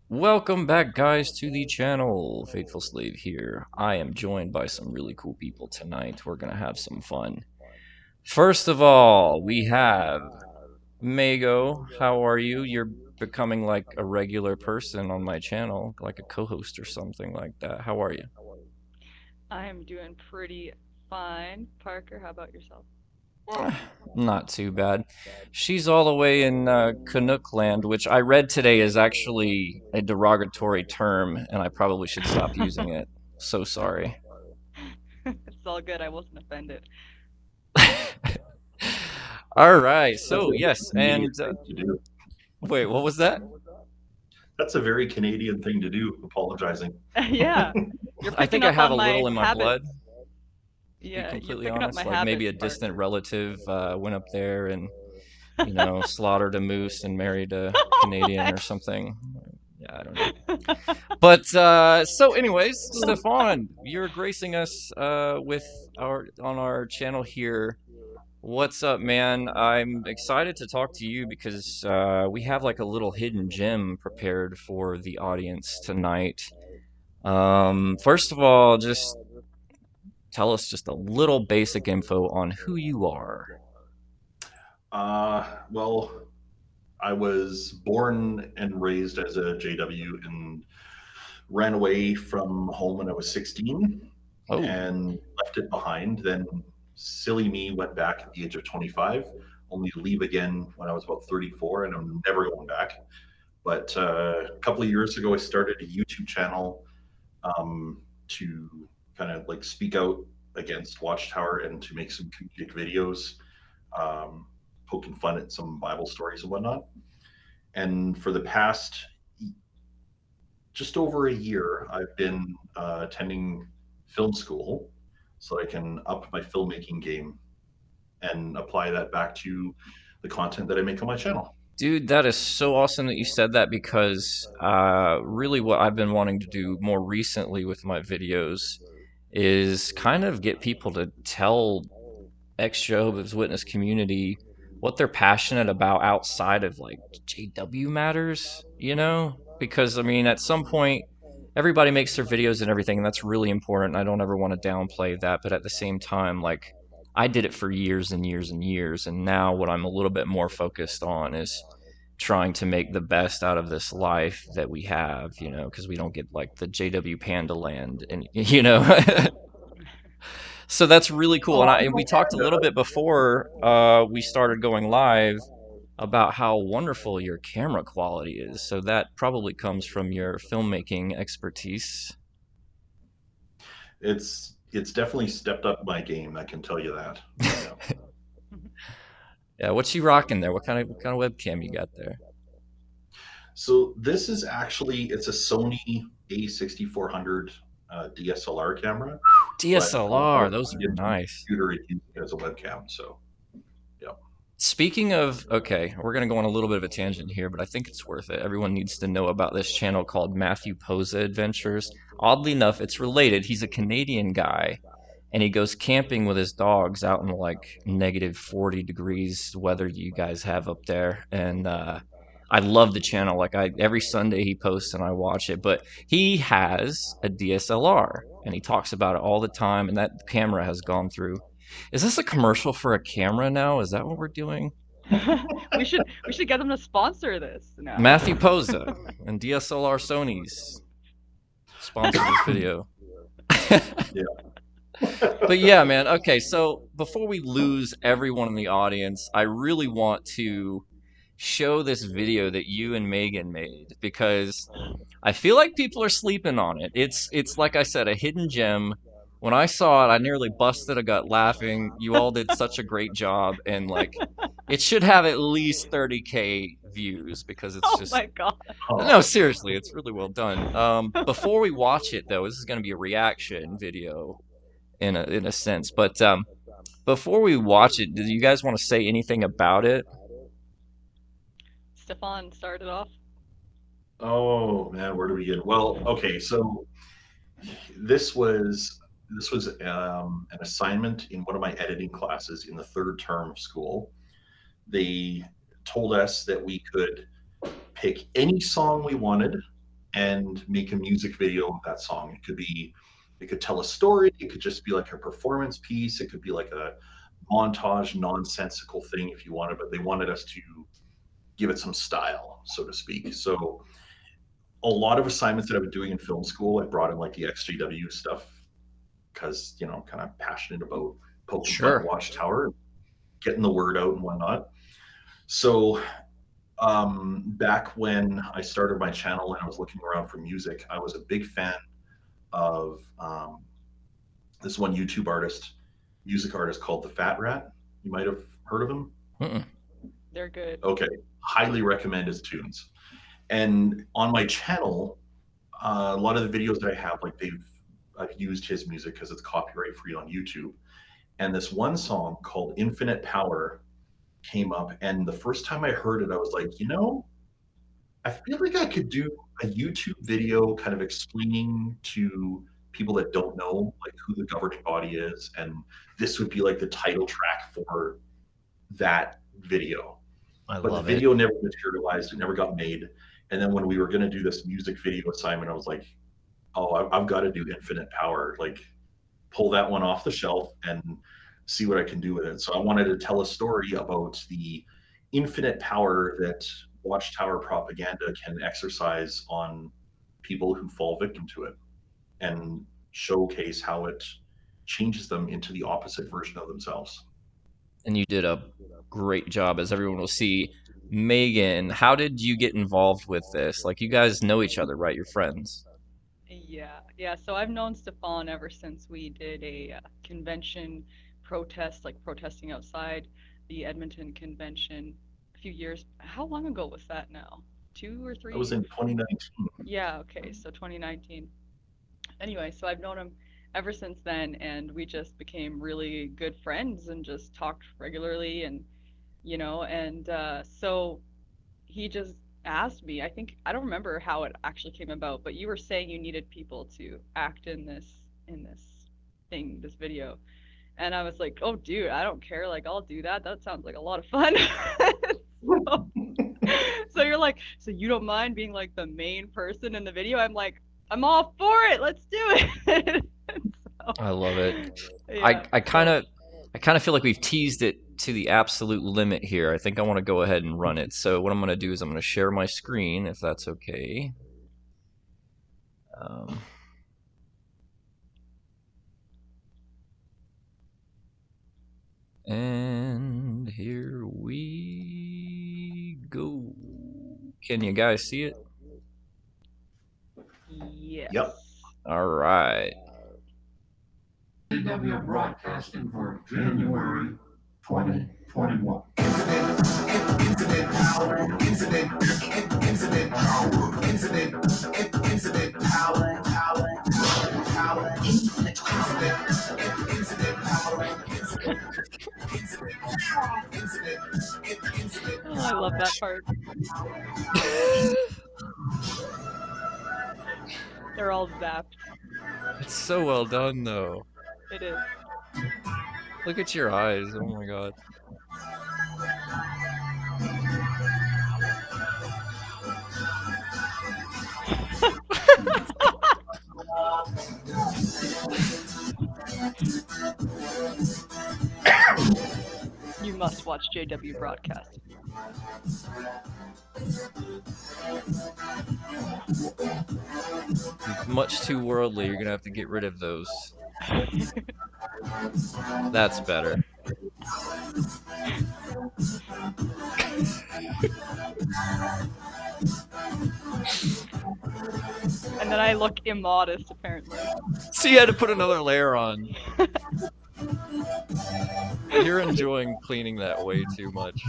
Welcome back, guys, to the channel. Faithful Slave here. I am joined by some really cool people tonight. We're gonna have some fun. First of all, we have Mago. How are you? You're becoming like a regular person on my channel, like a co-host or something like that. How are you? I am doing pretty fine. Parker, how about yourself? Not too bad. She's all the way in Canuck land, which I read today is actually a derogatory term, and I probably should stop using it. So sorry. It's all good. I wasn't offended. All right. That's So a very yes, Canadian and thing to do. wait, what was that? That's a very Canadian thing to do, apologizing. Yeah, you're I picking think I up have on a my little in my blood, habits. to be Yeah, you're completely picking up honest. my Like maybe habits, a distant Parker. relative went up there and slaughtered a moose and married a Canadian or something. Yeah, I don't know. But so, anyways, Stefan, you're gracing us with our on our channel here. What's up, man? I'm excited to talk to you because we have like a little hidden gem prepared for the audience tonight. First of all, just tell us just a little basic info on who you are. Well, I was born and raised as a JW and ran away from home when I was 16 Oh, and left it behind. Then, silly me, went back at the age of 25, only to leave again when I was about 34, and I'm never going back. But a couple of years ago, I started a YouTube channel to kind of like speak out against Watchtower and to make some comedic videos, um, poking fun at some Bible stories and whatnot. And for the past just over a year, I've been attending film school so I can up my filmmaking game and apply that back to the content that I make on my channel. dude, that is so awesome that you said that because really what I've been wanting to do more recently with my videos is kind of get people to tell ex-Jehovah's Witness community what they're passionate about outside of like JW matters, Because I mean, at some point, everybody makes their videos and everything, and that's really important. I don't ever want to downplay that, but at the same time, like I did it for years and years and years, and now what I'm a little bit more focused on is trying to make the best out of this life that we have, because we don't get like the JW Panda Land, and So that's really cool. Oh, And we talked a little bit before we started going live about how wonderful your camera quality is. So that probably comes from your filmmaking expertise. it's definitely stepped up my game. I can tell you that. Yeah. Yeah, what's you rocking there? What kind of webcam you got there? So this is actually it's a Sony A6400 DSLR camera, but DSLR, those are it's on the nice. computer it uses it as a webcam. So yeah, Speaking of, okay, we're gonna go on a little bit of a tangent here, but I think it's worth it. Everyone needs to know about this channel called Matthew Posa Adventures. Oddly enough, it's related. He's a Canadian guy, and he goes camping with his dogs out in like negative 40 degrees weather you guys have up there. And I love the channel. Like I every Sunday he posts and I watch it. But he has a DSLR and he talks about it all the time. And that camera has gone through. Is this a commercial for a camera now? Is that what we're doing? We should get them to sponsor this now. Matthew Posa and DSLR Sony's sponsor this video. yeah. But yeah, man. Okay, so before we lose everyone in the audience, I really want to show this video that you and Megan made because I feel like people are sleeping on it. It's like I said, a hidden gem. When I saw it, I nearly busted a gut laughing. You all did such a great job, and like, it should have at least 30K views because it's Oh just my god. no, Oh, seriously, it's really well done. Before we watch it though, this is going to be a reaction video in a sense. But before we watch it, do you guys want to say anything about it? Stefan started off. oh man, where do we begin? Well, okay, so this was an assignment in one of my editing classes in the third term of school. They told us that we could pick any song we wanted and make a music video of that song. It could tell a story. It could just be like a performance piece. It could be like a montage, nonsensical thing if you wanted, but they wanted us to give it some style, so to speak. So a lot of assignments that I've been doing in film school, I brought in like the EXJW stuff because, you know, I'm kind of passionate about poking fun at Sure. Watchtower, getting the word out and whatnot. So back when I started my channel and I was looking around for music, I was a big fan of this one YouTube artist, music artist called The Fat Rat. You might have heard of him. Mm-mm. They're good. Okay, highly recommend his tunes. And on my channel, a lot of the videos that I have, like I've used his music because it's copyright free on YouTube. And this one song called Infinite Power came up. And the first time I heard it, I was like, you know, I feel like I could do a YouTube video kind of explaining to people that don't know like who the governing body is. And this would be like the title track for that video. I But the love it. video never materialized. It never got made. And then when we were going to do this music video assignment, I was like, oh, I've got to do Infinite Power. Like, pull that one off the shelf and see what I can do with it. So I wanted to tell a story about the infinite power that Watchtower propaganda can exercise on people who fall victim to it and showcase how it changes them into the opposite version of themselves. And you did a great job, as everyone will see. Maeghan, how did you get involved with this? Like, you guys know each other, right? You're friends. Yeah. So I've known Stefan ever since we did a convention protest, like protesting outside the Edmonton convention a few years. How long ago was that now? 2 or 3 That was in years? 2019. Yeah, okay, so 2019. Anyway, so I've known him ever since then, and we just became really good friends and just talked regularly, and and so he just asked me. I think I don't remember how it actually came about, but you were saying you needed people to act in this thing, this video. And I was like, "Oh, dude, I don't care. Like, I'll do that. That sounds like a lot of fun." So, so you're like, "So you don't mind being like the main person in the video?" I'm like, "I'm all for it. Let's do it." So, I love it. I yeah. I kind So of I kind of feel like we've teased it to the absolute limit here. I think I want to go ahead and run it. So what I'm going to do is I'm going to share my screen, if that's okay. Um, and here we go. Can you guys see it? yes. Yep. All right. EXJW broadcasting for January 2021. Oh, I love that part. They're all zapped. It's so well done, though. It is. Look at your eyes. Oh my god. You must watch JW broadcast. Much too worldly. You're gonna have to get rid of those. That's better. And then I look immodest, apparently. So you had to put another layer on. You're enjoying cleaning that way too much.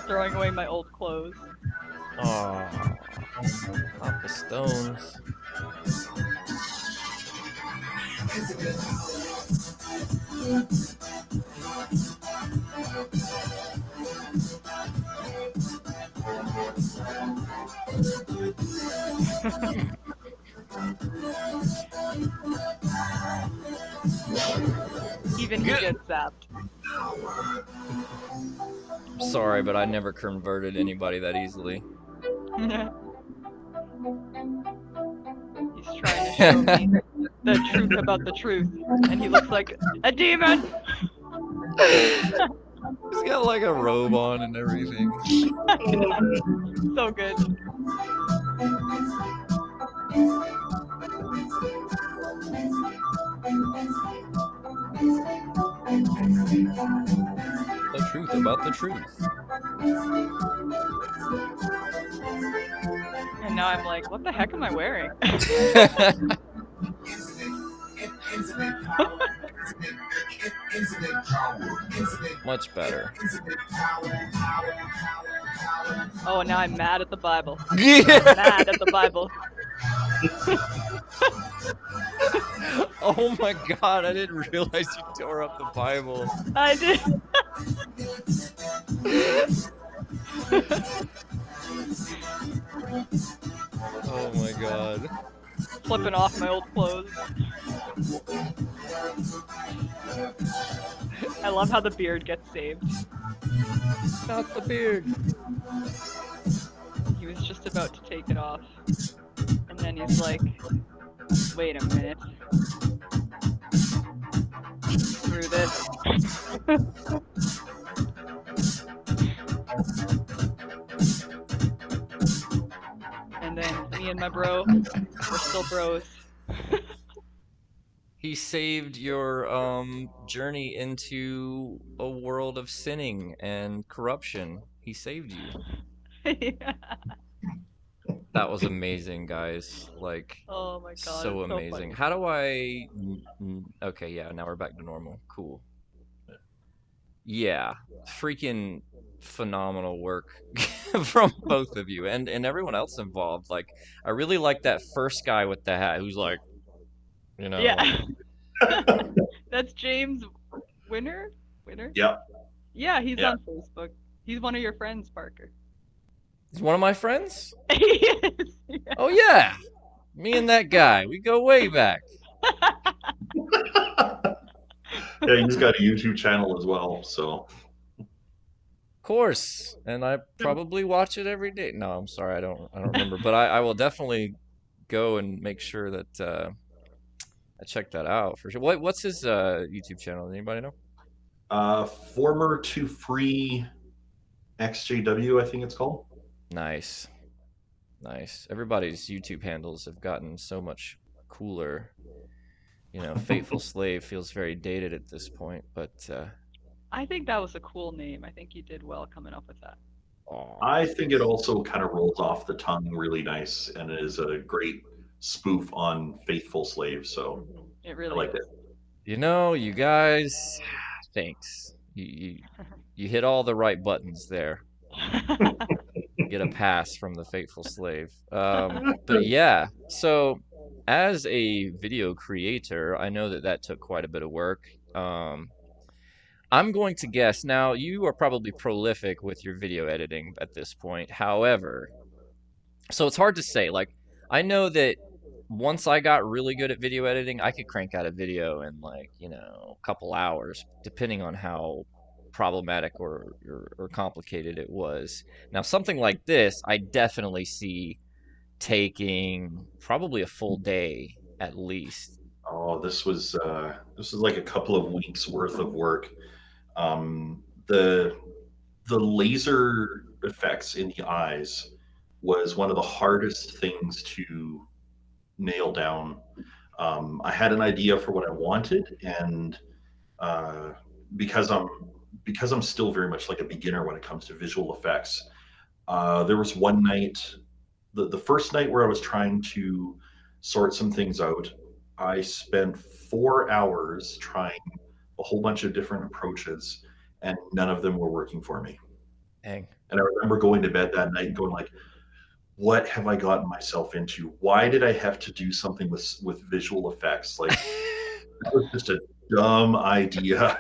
Throwing away my old clothes. Aww. Pop the stones. Even he gets zapped. Sorry, but I never converted anybody that easily. He's trying to show me the truth about the truth, and he looks like a demon. He's got like a robe on and everything. I know. So good. The truth about the truth. And now I'm like, what the heck am I wearing? Much better. Oh, now I'm mad at the Bible. Yeah. I'm mad at the Bible. Oh my god, I didn't realize you tore up the Bible. I did. Oh my god. Flipping off my old clothes. I love how the beard gets saved. Not the beard. He was just about to take it off. And then he's like, wait a minute. Screw this. And then me and my bro, we're still bros. He saved your journey into a world of sinning and corruption. He saved you. Yeah. That was amazing, guys. Like, Oh my god, so it's so amazing. funny. How do I... Okay, yeah, now we're back to normal. Cool. Yeah, freaking phenomenal work from both of you and everyone else involved. Like, I really like that first guy with the hat who's like, you know... Yeah. That's James Winner? Winner? Yeah. Yeah, he's Yeah. on Facebook. He's one of your friends, Parker. He's one of my friends? He is. Yeah. Oh yeah, me and that guy, we go way back. Yeah, he's got a YouTube channel as well. So Of course, and I probably watch it every day. No, I'm sorry, I don't remember, but I will definitely go and make sure that I check that out for sure. What's his YouTube channel? Anybody know? former to free EXJW, I think it's called. Nice, nice. Everybody's YouTube handles have gotten so much cooler. You know, Fateful Slave feels very dated at this point, but I think that was a cool name. I think you did well coming up with that. aw. I think it also kind of rolls off the tongue really nice and is a great spoof on Faithful Slave. So It I really like is. it. You know, you guys, thanks. You hit all the right buttons there. Get a pass from the Fateful Slave. But yeah, so as a video creator, I know that that took quite a bit of work. I'm going to guess now you are probably prolific with your video editing at this point. However, so it's hard to say. Like, I know that once I got really good at video editing, I could crank out a video in like, you know, a couple hours, depending on how problematic or complicated it was. Now, something like this, I definitely see taking probably a full day at least. Oh, this was like a couple of weeks worth of work. The laser effects in the eyes was one of the hardest things to nail down. I had an idea for what I wanted, and uh, because I'm because I'm still very much like a beginner when it comes to visual effects. There was one night, the first night where I was trying to sort some things out. I spent 4 hours trying a whole bunch of different approaches, and none of them were working for me. Dang. And I remember going to bed that night and going like, what have I gotten myself into? Why did I have to do something with visual effects? Like that was just a dumb idea.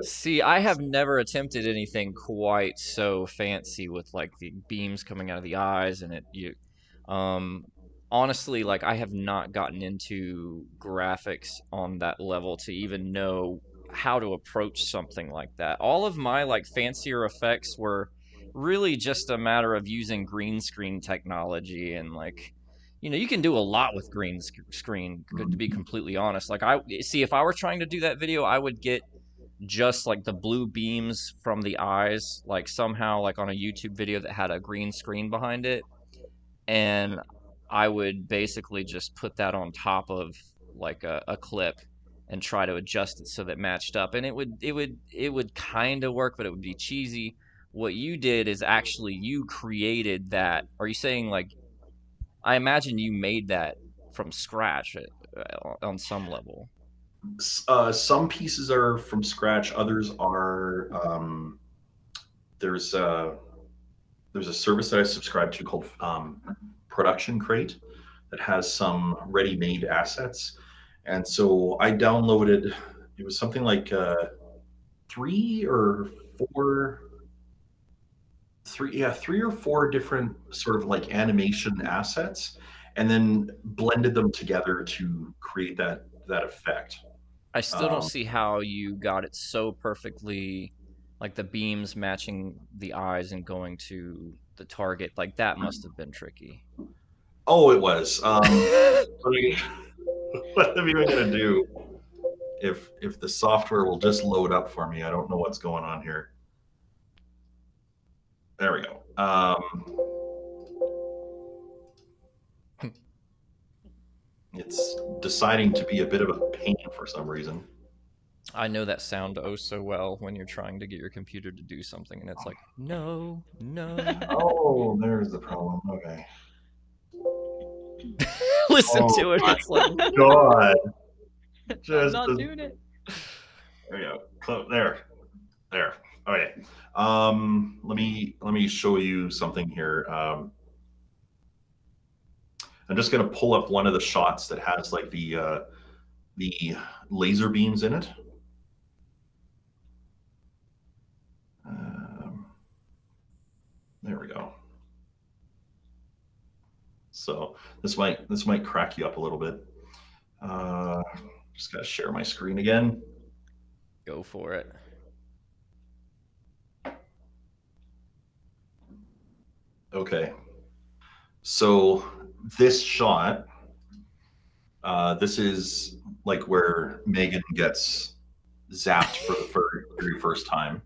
See, I have never attempted anything quite so fancy with like the beams coming out of the eyes and it you um honestly like I have not gotten into graphics on that level to even know how to approach something like that. All of my like fancier effects were really just a matter of using green screen technology and like, you can do a lot with screen. To be Mhm. completely honest, like I see if I were trying to do that video, I would get just like the blue beams from the eyes, like somehow like on a YouTube video that had a green screen behind it, and I would basically just put that on top of like a clip and try to adjust it so that matched up, and it would kind of work, but it would be cheesy. What you did is actually you created that. Are you saying like, I imagine you made that from scratch on some level? Some pieces are from scratch. Others are there's there's a service that I subscribe to called Production Crate that has some ready-made assets, and so I downloaded. It was something like three or four, three or four different sort of like animation assets, and then blended them together to create that effect. I still don't Um, see how you got it so perfectly, like the beams matching the eyes and going to the target. Like that must have been tricky. oh, it was. What are you, what am I even gonna do if the software will just load up for me? I don't know what's going on here. There we go. It's deciding to be a bit of a pain for some reason. I know that sound oh so well when you're trying to get your computer to do something and it's like, no, no. Oh, there's the problem. Okay. Listen Oh to it. my It's like, God. I'm Just not doing it. there we go. There. Okay. Let me show you something here. I'm just gonna pull up one of the shots that has like the laser beams in it. Um, there we go. So this might crack you up a little bit. Just gotta share my screen again. go for it. Okay. So this shot, this is like where Megan gets zapped for the very first time,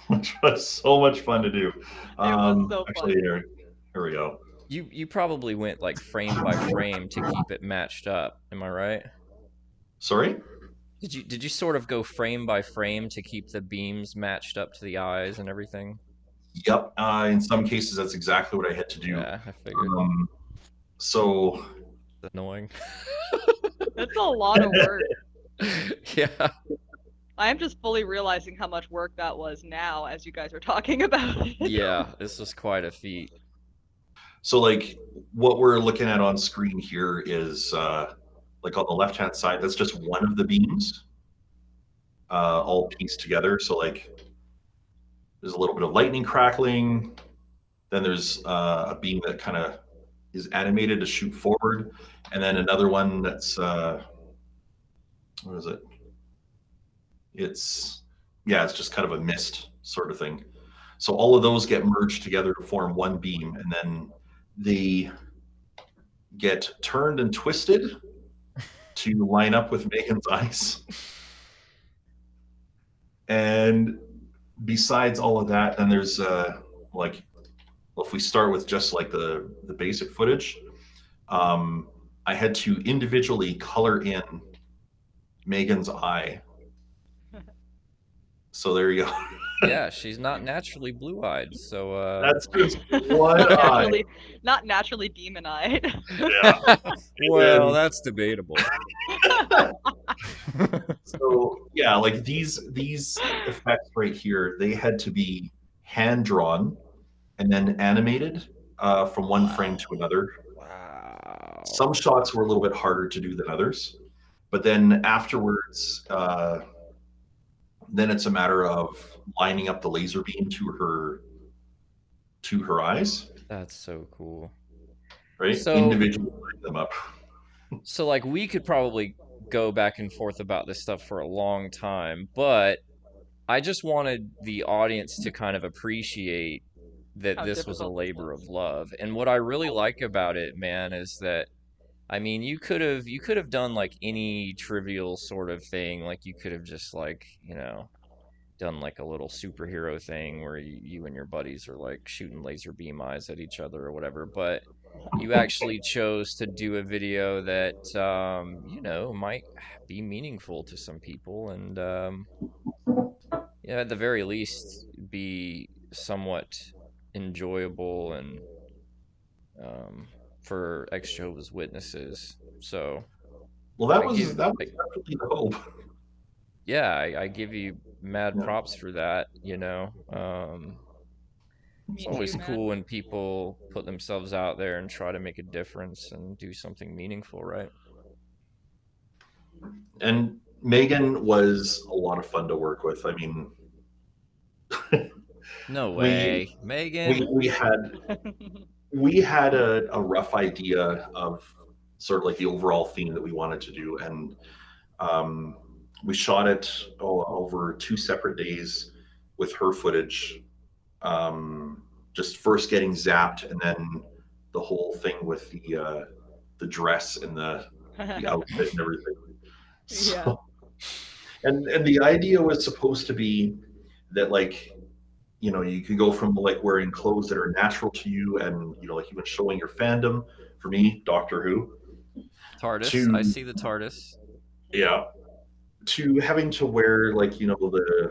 which was so much fun to do. It was so Actually, fun. here we go. You probably went like frame by frame to keep it matched up. Am I right? Sorry? Did you sort of go frame by frame to keep the beams matched up to the eyes and everything? Yep. In some cases, that's exactly what I had to do. Yeah, I figured. Um, so It's annoying. That's a lot of work. Yeah. I am just fully realizing how much work that was now as you guys are talking about it. Yeah, this was quite a feat. So like what we're looking at on screen here is like on the left hand side, that's just one of the beams all pieced together. So like there's a little bit of lightning crackling. Then there's a beam that kind of is animated to shoot forward, and then another one that's what is it? It's yeah, it's just kind of a mist sort of thing. So all of those get merged together to form one beam, and then they get turned and twisted to line up with Megan's eyes. And besides all of that, then there's like, well, if we start with just like the basic footage, I had to individually color in Megan's eye. So there you go. Yeah, she's not naturally blue-eyed, so That's just one Not eye. naturally, not naturally demon-eyed. Yeah. well, And that's debatable. so yeah, like these effects right here, they had to be hand drawn and then animated from one frame to another. Wow. Some shots were a little bit harder to do than others, but then afterwards, then it's a matter of lining up the laser beam to her eyes, That's so cool. right? So, Individually line them up. so like we could probably go back and forth about this stuff for a long time, but I just wanted the audience to kind of appreciate that How this was a difficult this labor of was. love. And what I really like about it, man, is that I mean, you could have done like any trivial sort of thing. Like you could have just like, done like a little superhero thing where you and your buddies are like shooting laser beam eyes at each other or whatever. But you actually chose to do a video that might be meaningful to some people and at the very least be somewhat enjoyable and um, for ex-Jehovah's Witnesses. So Well, I give, that was I, definitely the hope. yeah, I give you mad Yeah. props for that. It's Me So, too, always man. cool when people put themselves out there and try to make a difference and do something meaningful, right? and Maeghan was a lot of fun to work with. I mean, No we way, we Megan. we had we had a rough idea of sort of like the overall theme that we wanted to do, and um, we shot it over 2 separate days with her footage. Um, just first getting zapped, and then the whole thing with the dress and the outfit and everything. Yeah. So, and the idea was supposed to be that like you can go from like wearing clothes that are natural to you and like even showing your fandom, for me Doctor Who, TARDIS. I to see the TARDIS. yeah, to having to wear like the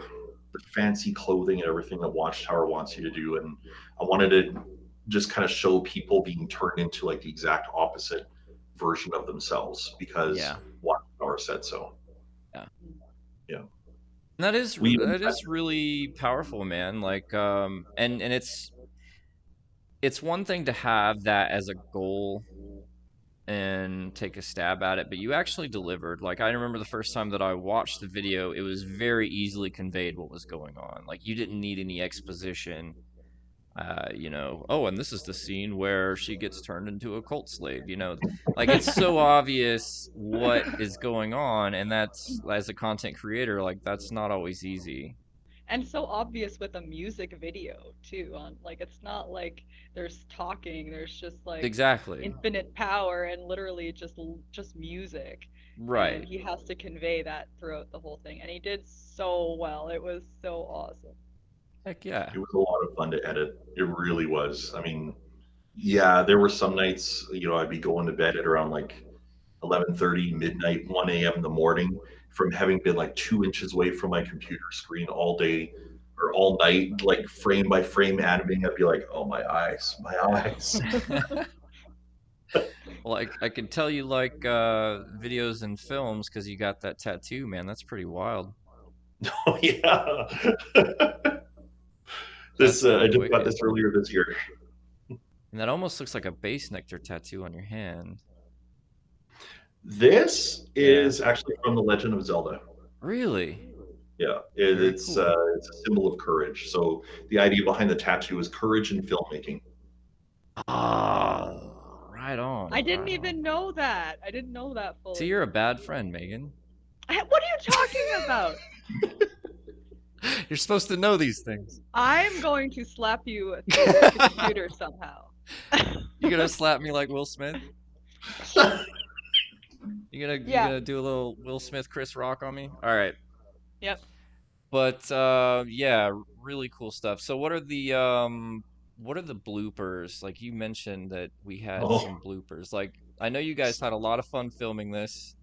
fancy clothing and everything that Watchtower wants you to do. And I wanted to just kind of show people being turned into like the exact opposite version of themselves because Yeah, Watchtower said so. yeah. Yeah. And that is We even that is really powerful, man. Like, and it's one thing to have that as a goal and take a stab at it, but you actually delivered. Like, I remember the first time that I watched the video, it was very easily conveyed what was going on. Like, you didn't need any exposition. Oh, and this is the scene where she gets turned into a cult slave. Like it's so obvious what is going on, and that's as a content creator, like that's not always easy. And so obvious with a music video too. On like it's not like there's talking, there's just like Exactly. infinite power and literally just music. And Right. he has to convey that throughout the whole thing. And he did so well. It was so awesome. Heck yeah. It was a lot of fun to edit. It really was. I mean, yeah, there were some nights, I'd be going to bed at around like 11:30, midnight, 1 a.m. in the morning from having been like 2 inches away from my computer screen all day or all night, like frame by frame animating. I'd be like, oh, my eyes, my eyes. Well, I can tell you like videos and films because you got that tattoo, man. That's pretty wild. Oh, yeah. That's I pretty just got wicked. this earlier this year. And that almost looks like a bass nectar tattoo on your hand. This Yeah. is actually from The Legend of Zelda. Really? Yeah, Very cool. it's a symbol of courage. So the idea behind the tattoo is courage in filmmaking. Oh, right on, I didn't right on. even know that. I didn't know that See, fully. you're a bad friend, Megan. What are you talking about? You're supposed to know these things. I'm going to slap you through the computer somehow. You gonna slap me like Will Smith? You Yeah. gonna do a little Will Smith, Chris Rock on me? All right. Yep. But yeah, really cool stuff. So what are the bloopers? Like you mentioned that we had Oh, some bloopers. Like I know you guys had a lot of fun filming this,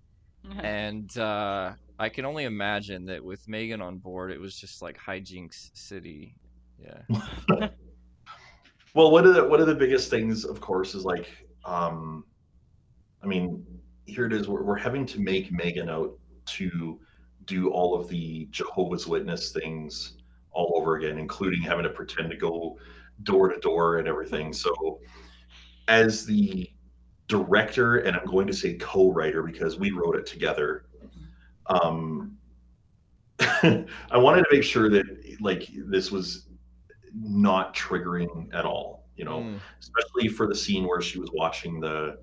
and I can only imagine that with Megan on board, it was just like hijinks city. Yeah. well, one of the biggest things, of course, is like, I mean, here it is. We're having to make Megan out to do all of the Jehovah's Witness things all over again, including having to pretend to go door to door and everything. So, as the director, and I'm going to say co-writer because we wrote it together, um, I wanted to make sure that like this was not triggering at all, Mm. especially for the scene where she was watching the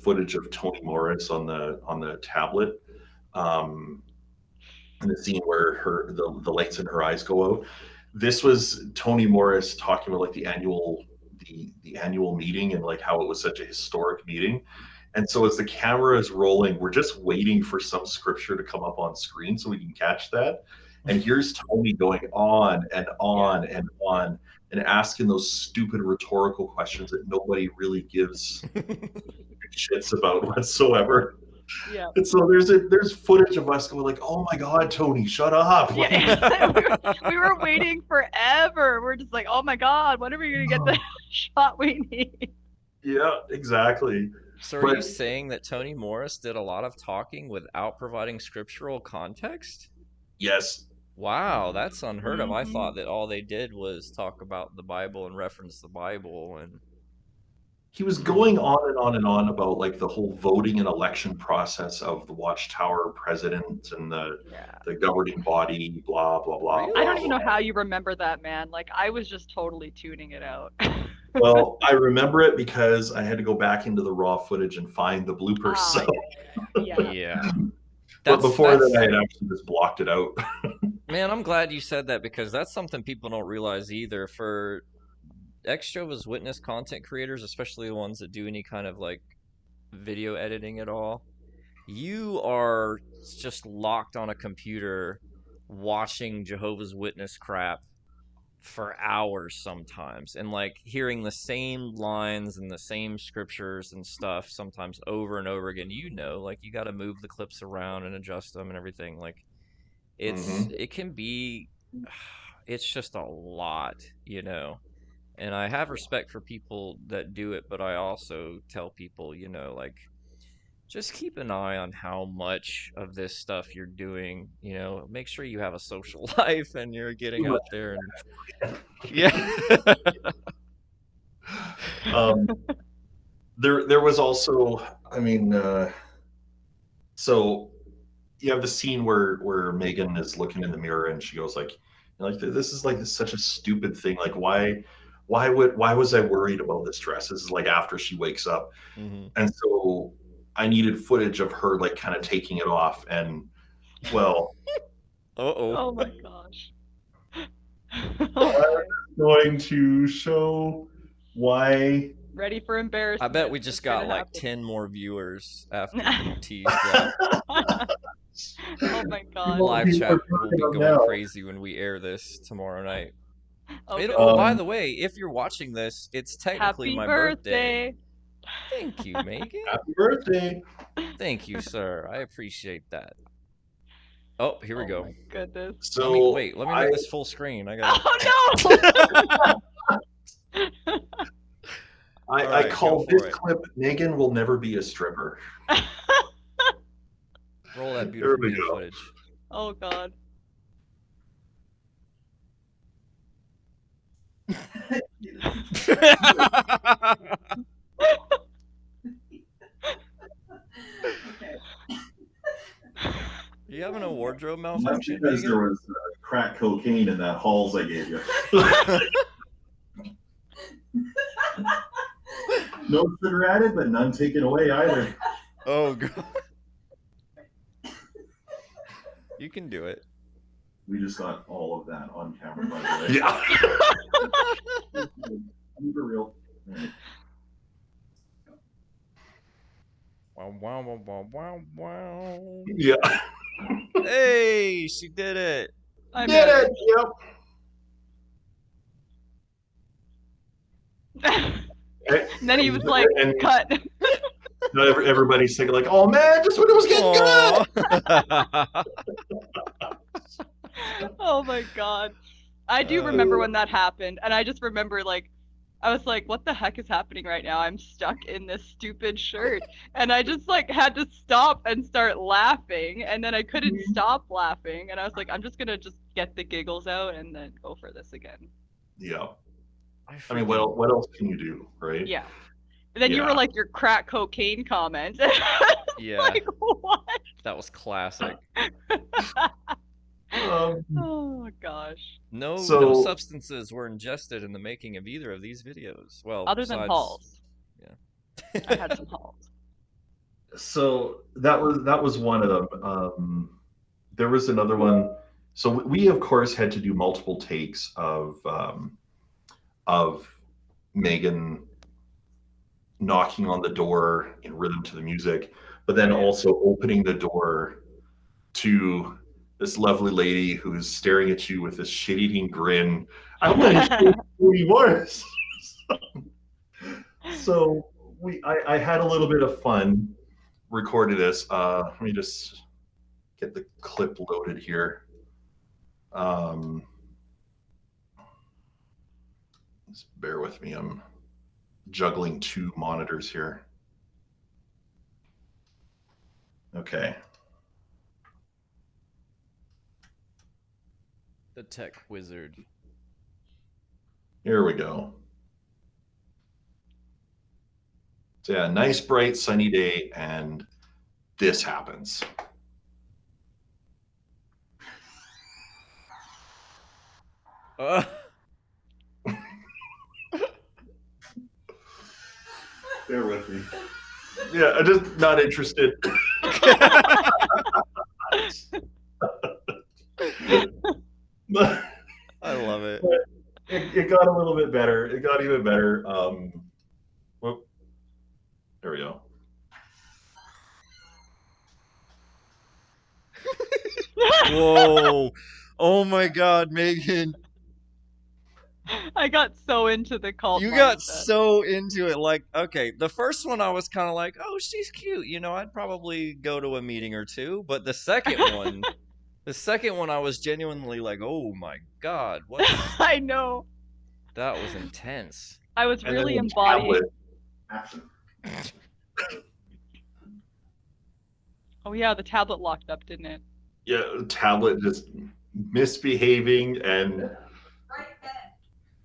footage of Toni Morris on the tablet. Um, in the scene where the lights in her eyes go out. This was Toni Morris talking about like the annual meeting and like how it was such a historic meeting. And so as the camera is rolling, we're just waiting for some scripture to come up on screen so we can catch that. And here's Tony going on and on and on and asking those stupid rhetorical questions that nobody really gives shits about whatsoever. Yeah. And so there's footage of us going like, "Oh my God, Tony, shut up!" Yeah. we were waiting forever. We're just like, oh my God, when are we gonna get the shot we need? Yeah, exactly. So are But you saying that Toni Morris did a lot of talking without providing scriptural context? yes, Wow, that's unheard of. I Mhm. thought that all they did was talk about the Bible and reference the Bible and he was going on and on and on about like the whole voting and election process of the Watchtower president and Yeah. the governing body, blah blah blah. Really? I blah, don't even blah. know how you remember that, man. Like, I was just totally tuning it out. Well, I remember it because I had to go back into the raw footage and find the bloopers. Ah, So, yeah. yeah. but before that, I That's had actually just blocked it out. man, I'm glad you said that because that's something people don't realize either. For Exjo's Witness content creators, especially the ones that do any kind of like video editing at all, you are just locked on a computer watching Jehovah's Witness crap for hours sometimes and like hearing the same lines and the same scriptures and stuff sometimes over and over again. Like you got to move the clips around and adjust them and everything. Like Mm-hmm. it can be it's just a lot. And I have respect for people that do it, but I also tell people, like just keep an eye on how much of this stuff you're doing. Make sure you have a social life and you're getting out there and yeah. Um, there was also, I mean, so you have the scene where Megan is looking in the mirror and she goes like this is like such a stupid thing. Like why was I worried about this dress? This is like after she wakes up, hmm and so I needed footage of her like kind of taking it off. And well, Uh-oh. Oh my gosh. I'm Okay. going to show why. Ready for I embarrassment. bet we It's just gonna got like happen. 10 more viewers after you teased that. Oh my God. Live People are chat will turning be up going now. crazy when we air this tomorrow night. Oh Oh, God. by the way, if you're watching this, it's technically Happy my birthday. birthday. Thank you, Megan. Happy birthday! Thank you, sir. I appreciate that. Oh, here we Oh go. my goodness. So Let me I make this full screen. I got Oh no! I, All I right, go call for this it. clip "Megan will never be a stripper." Roll that There beautiful we Megan go. footage. Oh God. You having a wardrobe That's malfunction, because Megan? there was crack cocaine in that Halls I gave you. No sugar added, but none taken away either. Oh god. You can do it. We just got all of that on camera, by the way. Yeah. I'm for real. Wow, wow, wow, wow, wow, wow. Yeah. Hey, she did it. I Did met it. Yep. her. And then he was like, And cut. everybody's thinking like, "Oh man, just when it was getting good." Aw. Oh my God. I do remember when that happened, and I just remember like I was like, what the heck is happening right now? I'm stuck in this stupid shirt. And I just like had to stop and start laughing, and then I couldn't stop laughing, and I was like, I'm just gonna just get the giggles out and then go for this again. Yeah. I mean, freaking- what else can you do, right? Yeah. And then you were Yeah. like your crack cocaine comment. Yeah, Like what? that was classic. Um, Oh gosh. No So- substances were ingested in the making of either of these videos. Well, Other than besides, Halls. yeah. I had some Halls. so that was one of them. there was another one. So we of course had to do multiple takes of Maeghan knocking on the door in rhythm to the music, but then also opening the door to this lovely lady who's staring at you with this shit-eating grin. I'm not sure who he was. So I had a little bit of fun recording this. Let me just get the clip loaded here. Just bear with me. I'm juggling two monitors here. Okay. The tech wizard. Here we go. So yeah, nice, bright, sunny day, and this happens. Bear with me. Yeah, I'm just not interested. I love it. It got a little bit better. It got even better. Whoop. There we go. Whoa. Oh my God, Maeghan. I got so into the cult. You got mindset. so into it. Like, okay, the first one I was kind of like, oh, she's cute. You know, I'd probably go to a meeting or two. But the second one, I was genuinely like, oh my God, what? I know. That was intense. I was And really then the embodying. tablet. Action. Oh yeah, the tablet locked up, didn't it? Yeah, tablet just misbehaving and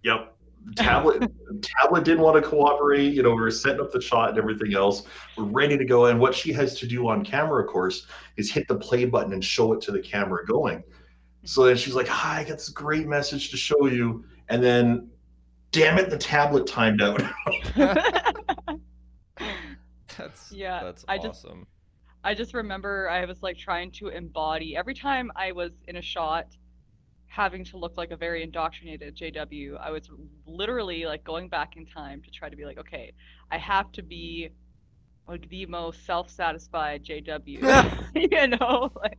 yep. Tablet didn't want to cooperate. You know, we were setting up the shot and everything else. We're ready to go. And what she has to do on camera, of course, is hit the play button and show it to the camera going. So then she's like, hi, I got this great message to show you. And then, damn it, the tablet timed out. That's awesome. I just remember I was like trying to embody every time I was in a shot having to look like a very indoctrinated JW. I was literally like going back in time to try to be like, okay, I have to be like the most self-satisfied JW. You know, like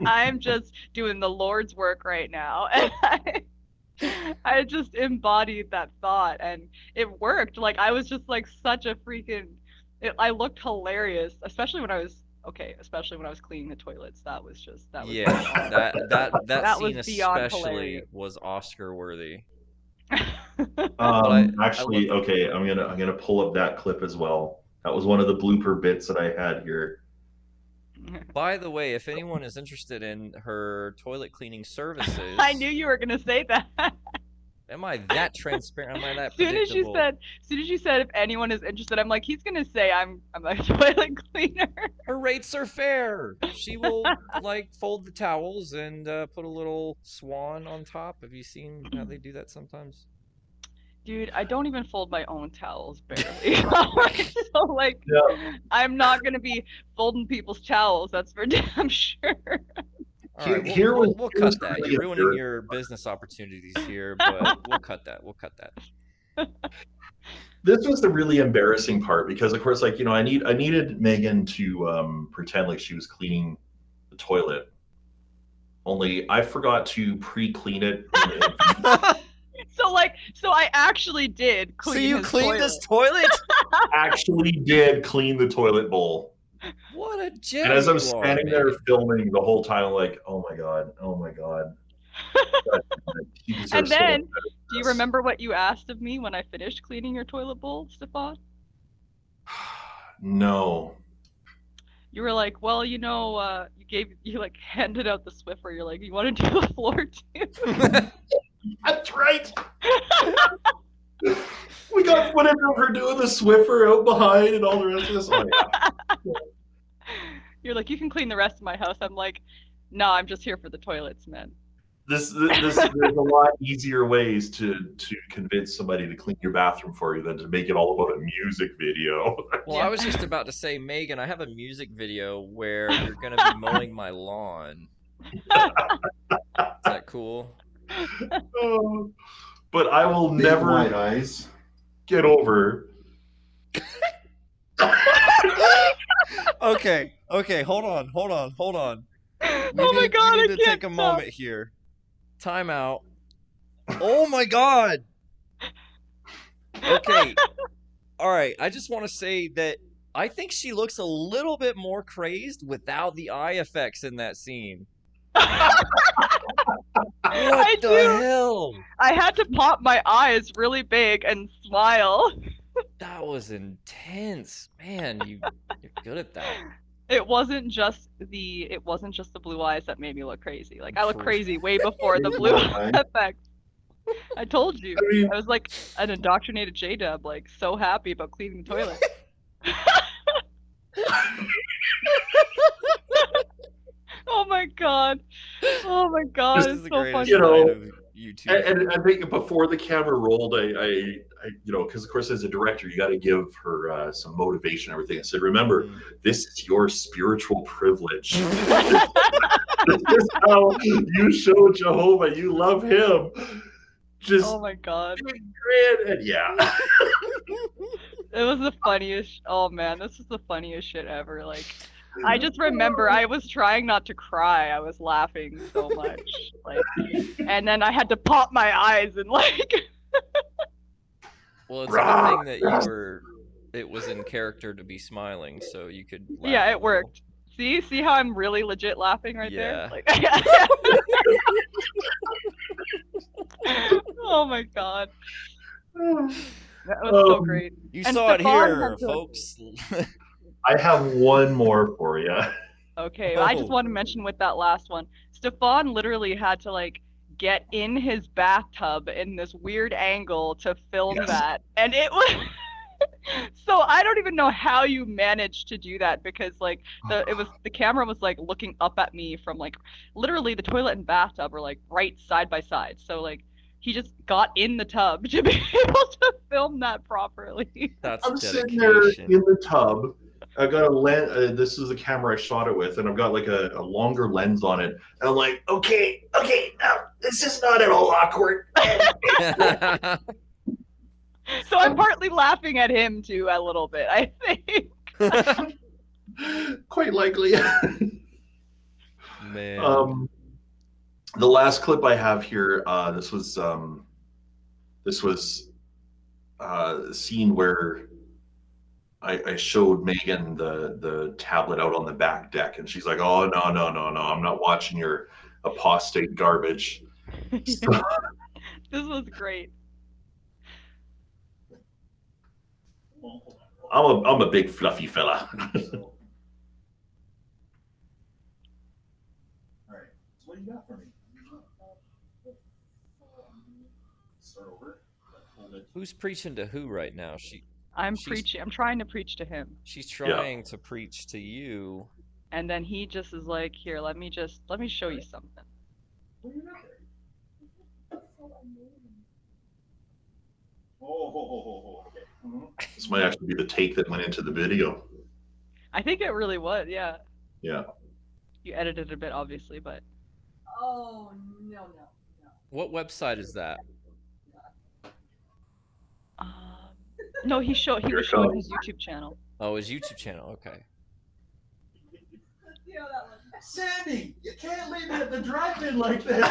I'm just doing the Lord's work right now. And I just embodied that thought and it worked. Like I was just like such a freaking I looked hilarious, especially when I was cleaning the toilets. That was Yeah, that that scene was beyond especially hilarious. was Oscar worthy. Actually, okay, I'm gonna pull up that clip as well. That was one of the blooper bits that I had here. By the way, if anyone is interested in her toilet cleaning services, I knew you were gonna say that. am I that transparent? Am I that Soon as predictable? you said if anyone is interested, I'm like, he's gonna say I'm a toilet cleaner. Her rates are fair. She will like fold the towels and put a little swan on top. Have you seen how they do that sometimes? Dude, I don't even fold my own towels, barely. So like, Yeah. I'm not gonna be folding people's towels. That's for damn sure. All right, we'll cut that. You're ruining your business opportunities here, but we'll cut that. We'll cut that. This was the really embarrassing part because, of course, like, you know, I needed Maeghan to pretend like she was cleaning the toilet. Only I forgot to pre-clean it. So I actually did clean. So you cleaned this toilet? Actually did clean the toilet bowl. What a gem! And as I'm standing there filming the whole time, I'm like, oh my god. God, and then, do you remember what you asked of me when I finished cleaning your toilet bowl, Stefan? No. You were like, well, you know, you like handed out the Swiffer. You're like, you want to do the floor too? That's right. We got footage of her doing the Swiffer out behind and all the rest of this. Oh, yeah. You're like, you can clean the rest of my house. I'm like, no, I'm just here for the toilets, man. there's a lot easier ways to convince somebody to clean your bathroom for you than to make it all about a music video. Well, I was just about to say, Megan, I have a music video where you're gonna be mowing my lawn. Is that cool? But I will Big never wide eyes. get over. Okay, hold on. Oh my God, We I need to can't take a stop. moment here. Time out. Oh my God. Okay. All right. I just want to say that I think she looks a little bit more crazed without the eye effects in that scene. What I the do. hell? I had to pop my eyes really big and smile. That was intense. Man, you're good at that. It wasn't just the blue eyes that made me look crazy. Like I looked crazy way before the blue Right. effects. I told you. I mean, I was like an indoctrinated J-dub, like so happy about cleaning the toilet. Oh my God. Oh my God. This It's is the so greatest funny. You know, night of YouTube. and I think before the camera rolled, I because of course as a director, you got to give her some motivation and everything. I said, remember, this is your spiritual privilege. This is how you show Jehovah you love him. Just Oh my God. big grin, and yeah. It was the funniest. Oh man, this is the funniest shit ever. Like, I just remember I was trying not to cry. I was laughing so much. Like, and then I had to pop my eyes and like. Well, it's a good thing that it was in character to be smiling, so you could laugh Yeah, a it little. worked. See how I'm really legit laughing right Yeah. there? Like, oh my God. That was so great. You And saw it Stefan here, had to- folks. I have one more for you. Okay, I just Oh. want to mention with that last one, Stefan literally had to like get in his bathtub in this weird angle to film Yes. that, and it was so I don't even know how you managed to do that because like the camera was like looking up at me from like literally the toilet and bathtub were like right side by side, so like he just got in the tub to be able to film that properly. That's I'm sitting there dedication. in the tub. I've got a lens. This is the camera I shot it with, and I've got like a longer lens on it. And I'm like, okay, now this is not at all awkward. So I'm partly laughing at him too a little bit, I think. Quite likely. Man. The last clip I have here. This was a scene where I showed Megan the tablet out on the back deck, and she's like, "Oh no, I'm not watching your apostate garbage." So, This was great. I'm a big fluffy fella. All right. So what do you got for me? Start over. Who's preaching to who right now? I'm She's- preaching. I'm trying to preach to him, She's trying to preach to you. and then he just is like, "Here, let me show you something." What do you got there? Oh, okay. Mhm. This might actually be the take that went into the video. I think it really was. Yeah, Yeah. you edited it a bit, obviously, but Oh, no. What website is that? no, he was showing his YouTube channel. Oh, his YouTube channel. Okay. You know that one. Sandy, you can't leave me at the drive-in like this.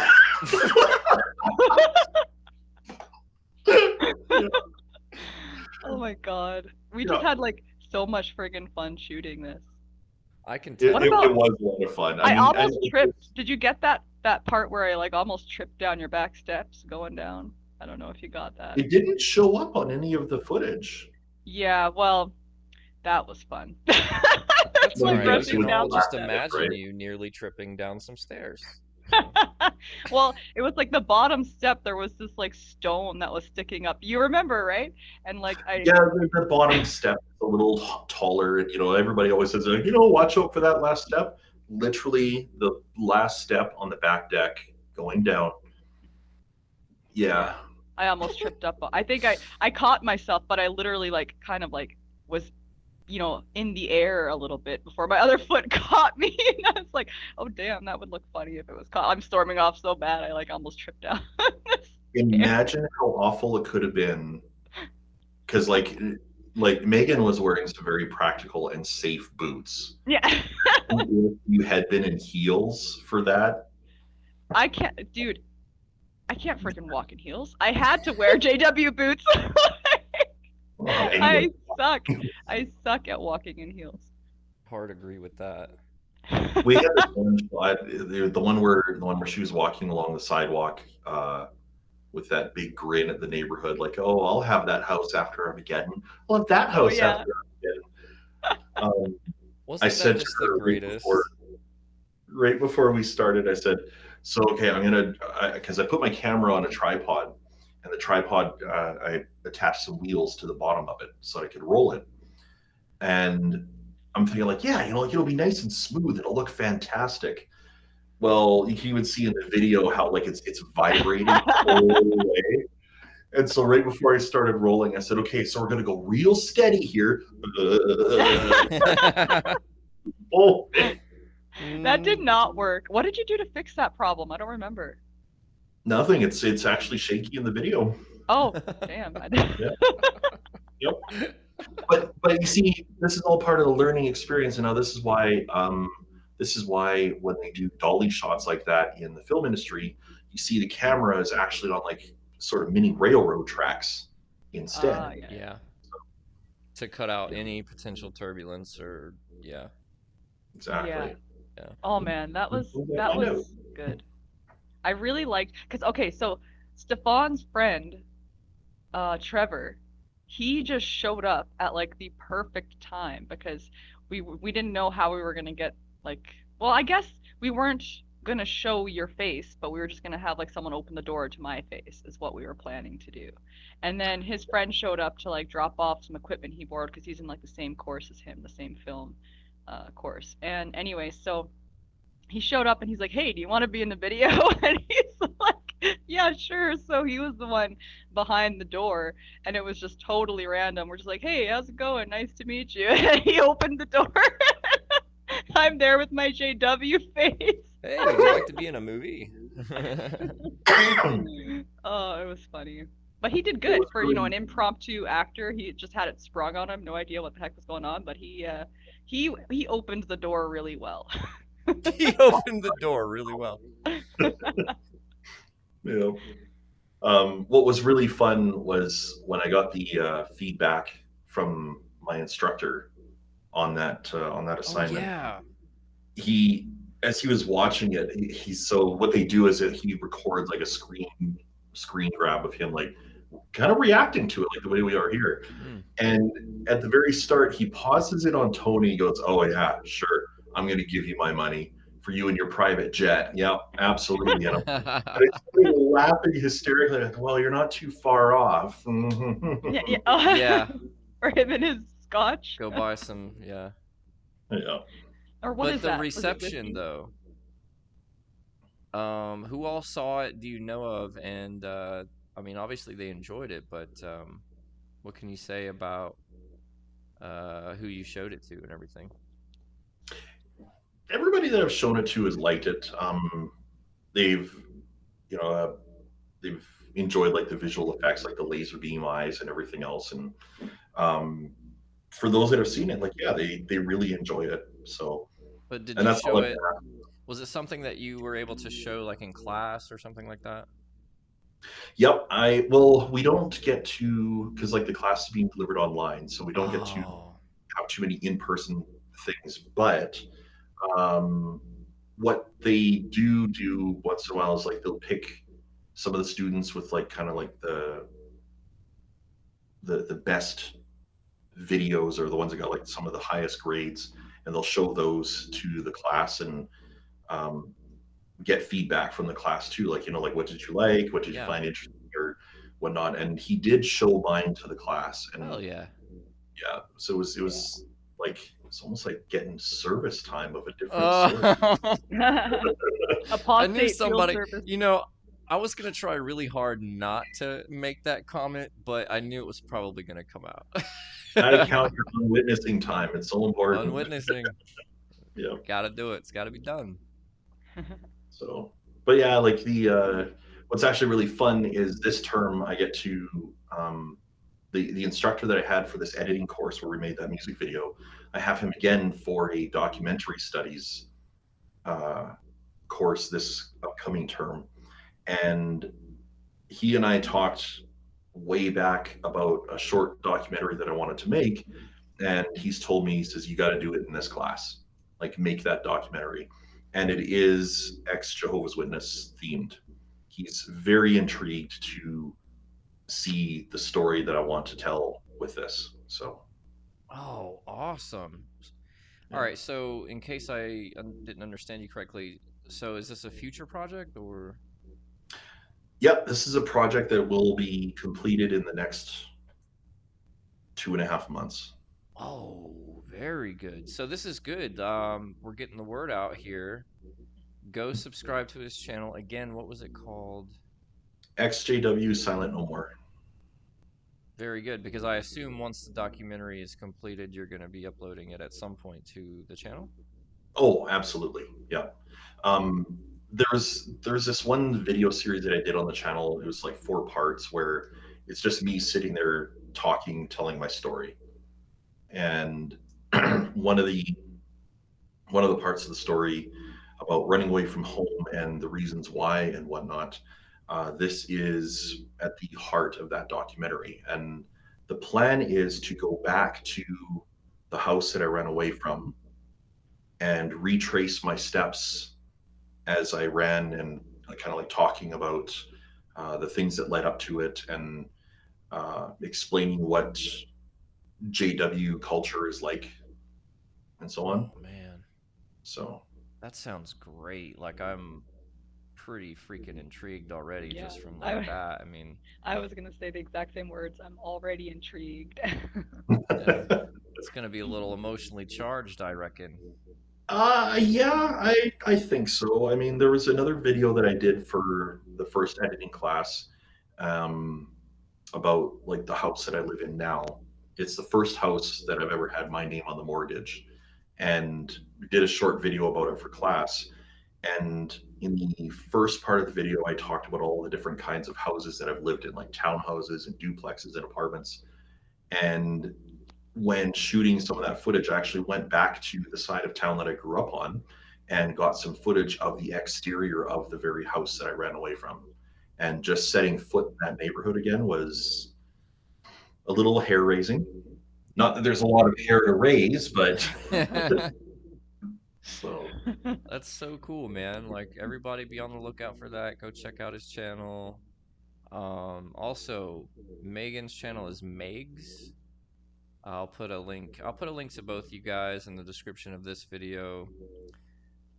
Oh my God, we Yeah. just had like so much friggin' fun shooting this. I can It, tell. What it, about- it was a lot of fun. I mean, almost tripped. Did you get that part where I like almost tripped down your back steps going down? I don't know if you got that. It didn't show up on any of the footage. Yeah, well, that was fun. That's Well, all like right. yes, We you can rushing all down. just laugh at it, imagine right? you nearly tripping down some stairs. Well, it was like the bottom step. There was this like stone that was sticking up. You remember, right? And like Yeah, the bottom step is a little taller. And, everybody always says, watch out for that last step. Literally, the last step on the back deck going down. Yeah. I almost tripped up. I think I caught myself, but I literally like kind of like was, you know, in the air a little bit before my other foot caught me. And I was like, oh damn, that would look funny if it was caught. I'm storming off so bad I like almost tripped down. Imagine how awful it could have been, because like Megan was wearing some very practical and safe boots. Yeah. If you had been in heels for that, I can't, dude. I can't freaking walk in heels. I had to wear JW boots. well, I anyway, suck. I suck at walking in heels. Hard agree with that. we had this one shot, the one where she was walking along the sidewalk with that big grin at the neighborhood, like, oh, I'll have that house after Armageddon. I'll have that Oh house yeah. after Armageddon. I Wasn't said that to just the her greatest? right before we started, I said, so okay, I'm gonna, because I put my camera on a tripod, and the tripod, I attached some wheels to the bottom of it so I could roll it. And I'm thinking like, yeah, like it'll be nice and smooth, it'll look fantastic. Well, you can even see in the video how like it's vibrating the whole way. And so right before I started rolling, I said, okay, so we're gonna go real steady here. Oh, That did not work. What did you do to fix that problem? I don't remember. nothing. It's actually shaky in the video. Oh, damn. Yeah. Yep. But you see, this is all part of the learning experience, and now this is why when they do dolly shots like that in the film industry, you see the camera is actually on like sort of mini railroad tracks instead. Yeah. Yeah. To cut out any potential turbulence or yeah. Exactly. Yeah. Oh man, that was good. I really liked because okay, so Stefan's friend, Trevor, he just showed up at like the perfect time because we didn't know how we were gonna get like, well, I guess we weren't gonna show your face, but we were just gonna have like someone open the door to my face is what we were planning to do. And then his friend showed up to like drop off some equipment he borrowed because he's in like the same course as him, the same film course. And anyway, so he showed up and he's like, hey, do you want to be in the video? And he's like, yeah, sure. So he was the one behind the door and it was just totally random. We're just like, hey, how's it going? Nice to meet you. And he opened the door. I'm there with my JW face. Hey, would you like to be in a movie? Oh, it was funny. But he did good for, you know, an impromptu actor. He just had it sprung on him, no idea what the heck was going on, but he opened the door really well. He opened the door really well. Yeah. What was really fun was when I got the feedback from my instructor on that assignment. Oh, yeah. He, as he was watching it, he's so what they do is that he records like a screen grab of him like kind of reacting to it like the way we are here. And at the very start, he pauses it on Tony. He goes, "Oh yeah, sure, I'm going to give you my money for you and your private jet." Yeah, absolutely. And I started laughing hysterically. Like, well, you're not too far off. Yeah. Oh, Yeah. For him and his scotch. Go buy some, yeah. Yeah. Or what But is the that? Was it reception, whiskey? though. Who all saw it? Do you know of? And I mean, obviously they enjoyed it, but what can you say about who you showed it to and everything? Everybody that I've shown it to has liked it. They've, you know, they've enjoyed like the visual effects, like the laser beam eyes and everything else. And for those that have seen it, like, yeah, they really enjoy it. So, But did and you that's all show I it? can ask. Was it something that you were able to show like in class or something like that? Yep. Well, we don't get to, because like the class is being delivered online, so we don't get to Oh. have too many in-person things. But what they do once in a while is like they'll pick some of the students with like kind of like the best videos or the ones that got like some of the highest grades, and they'll show those to the class and get feedback from the class too. Like, you know, like what did you like? What did you Yeah. find interesting or whatnot? And he did show mine to the class, and Oh yeah. yeah, so it was like It's almost like getting service time of a different sort. Oh, I knew Apostate field somebody. service. You know, I was gonna try really hard not to make that comment, but I knew it was probably gonna come Gotta out. count your unwitnessing time. It's so important. Unwitnessing, Yeah. gotta do it. It's gotta be done. So, but yeah, like what's actually really fun is this term I get to the instructor that I had for this editing course where we made that music video. I have him again for a documentary studies uh, course this upcoming term, and he and I talked way back about a short documentary that I wanted to make, and he's told me, he says, you got to do it in this class, like make that documentary. And it is ex-Jehovah's Witness themed. He's very intrigued to see the story that I want to tell with this. So, Oh, awesome. All yeah. right, so in case I didn't understand you correctly, so is this a future project or? Yep, this is a project that will be completed in the next 2.5 months. Oh, very good. So this is good. We're getting the word out here. Go subscribe to his channel. Again, what was it called? XJW Silent No More. Very good, because I assume once the documentary is completed, you're going to be uploading it at some point to the channel. Oh, absolutely. Yeah. Um, there's this one video series that I did on the channel. It was like 4 parts where it's just me sitting there talking, telling my story. And one of the parts of the story about running away from home and the reasons why and whatnot. This is at the heart of that documentary. And the plan is to go back to the house that I ran away from and retrace my steps as I ran, and kind of like talking about the things that led up to it, and explaining what JW culture is like and so on. Oh man, So that sounds great. Like I'm pretty freaking intrigued already Yeah, just from like that. I mean, I was gonna say the exact same words. I'm already intrigued. yeah, it's gonna be a little emotionally charged, I reckon. yeah, I think so. I mean, there was another video that I did for the first editing class, um, about like the house that I live in now. It's the first house that I've ever had my name on the mortgage, and we did a short video about it for class. And in the first part of the video, I talked about all the different kinds of houses that I've lived in, like townhouses and duplexes and apartments. And when shooting some of that footage, I actually went back to the side of town that I grew up on and got some footage of the exterior of the very house that I ran away from. And just setting foot in that neighborhood again was a little hair raising. Not that there's a lot of hair to raise, but so That's so cool, man. Like everybody be on the lookout for that. Go check out his channel. Also, Megan's channel is Megs. I'll put a link to both you guys in the description of this video.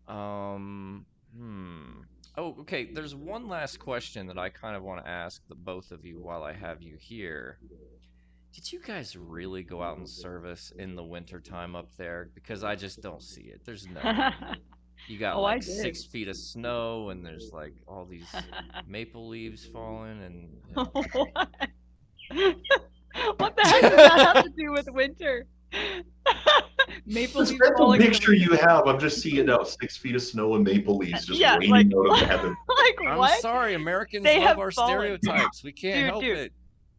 Um, hmm. Oh, okay. There's one last question that I kind of want to ask the both of you while I have you here. Did you guys really go out and service in the winter time up there? Because I just don't see it. There's no way. You got Oh, I like did. 6 feet of snow, and there's like all these maple leaves falling, and What? What the heck does that have to do with winter? Maple this leaves mental falling in the picture you have, I'm just seeing now 6 feet of snow and maple leaves just Yeah, raining out of the heaven. like I'm what? sorry, Americans They love have our fallen. stereotypes. We can't Dude, help dude. it.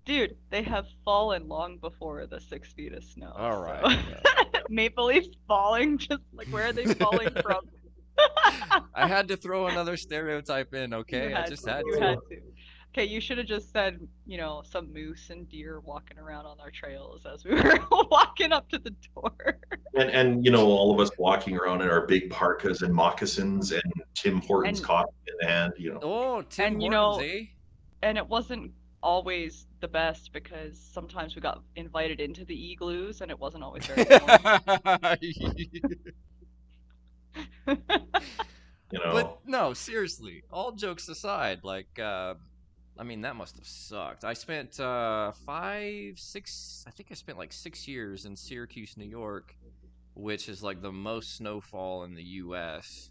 Dude, they have fallen long before the 6 feet of snow. All so- right. Yeah. Maple leaves falling, just like where are they falling from? I had to throw another stereotype in, okay? I just had You to. had to. Okay, you should have just said, some moose and deer walking around on our trails as we were walking up to the door. And all of us walking around in our big parkas and moccasins and Tim Hortons And- coffee in hand, Oh, Tim And, Hortons, eh? And it wasn't always the best because sometimes we got invited into the igloos and it wasn't always very warm. But no, seriously, all jokes aside, like, I mean, that must have sucked. I spent 5, 6, I think I spent like 6 years in Syracuse, New York, which is like the most snowfall in the U.S.